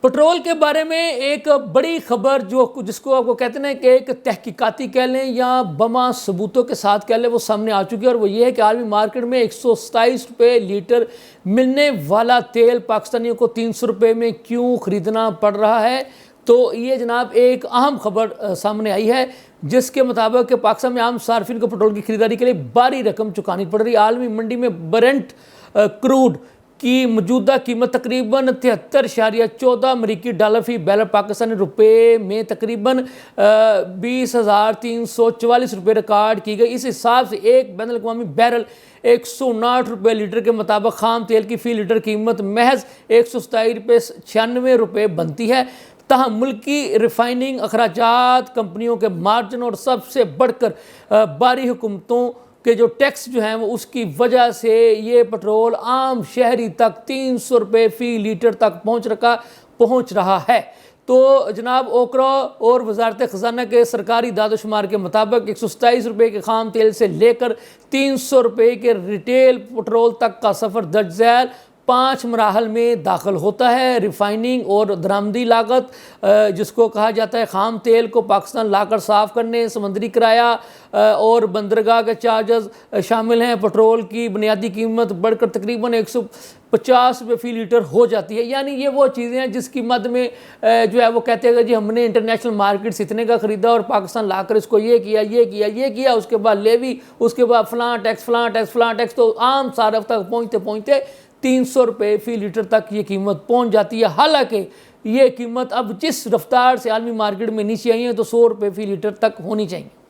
Petrol کے بارے میں ایک بڑی خبر جس کو آپ کو کہتے ہیں کہ ایک تحقیقاتی کہہ لیں یا بما ثبوتوں کے ساتھ کہہ لیں، وہ سامنے آ چکی ہے، اور وہ یہ ہے کہ عالمی مارکیٹ میں 127 روپے لیٹر ملنے والا تیل پاکستانیوں کو 300 روپے میں کیوں خریدنا پڑ رہا ہے۔ تو یہ جناب ایک اہم خبر سامنے آئی ہے، جس کے مطابق کہ پاکستان میں عام صارفین کو پٹرول کی خریداری کے لیے بھاری رقم چکانی پڑ رہی ہے۔ عالمی منڈی میں برنٹ کروڈ کی موجودہ قیمت تقریباً 73.14 امریکی ڈالر فی بیرل پاکستانی روپے میں تقریباً 20,344 روپے ریکارڈ کی گئی۔ اس حساب سے ایک بین الاقوامی بیرل 159 روپے لیٹر کے مطابق خام تیل کی فی لیٹر قیمت محض 127.96 روپے بنتی ہے۔ تاہم ملکی ریفائننگ اخراجات کمپنیوں کے مارجن اور سب سے بڑھ کر باری حکومتوں کہ جو ٹیکس جو ہیں وہ اس کی وجہ سے یہ پٹرول عام شہری تک 300 روپے فی لیٹر تک پہنچ رہا ہے۔ تو جناب اوکرا اور وزارت خزانہ کے سرکاری داد و شمار کے مطابق 127 روپے کے خام تیل سے لے کر 300 روپے کے ریٹیل پٹرول تک کا سفر درج ذیل 5 مراحل میں داخل ہوتا ہے۔ ریفائننگ اور درآمدی لاگت، جس کو کہا جاتا ہے خام تیل کو پاکستان لا کر صاف کرنے، سمندری کرایہ اور بندرگاہ کے چارجز شامل ہیں۔ پٹرول کی بنیادی قیمت بڑھ کر تقریباً 150 روپے فی لیٹر ہو جاتی ہے۔ یعنی یہ وہ چیزیں ہیں جس کی مد میں جو ہے وہ کہتے ہیں کہ جی ہم نے انٹرنیشنل مارکیٹ سے اتنے کا خریدا اور پاکستان لا کر اس کو یہ کیا، اس کے بعد لیوی، اس کے بعد فلاں ٹیکس، تو عام صارف تک پہنچتے 300 روپے فی لیٹر تک یہ قیمت پہنچ جاتی ہے۔ حالانکہ یہ قیمت اب جس رفتار سے عالمی مارکیٹ میں نیچے آئی ہے تو 100 روپے فی لیٹر تک ہونی چاہیے۔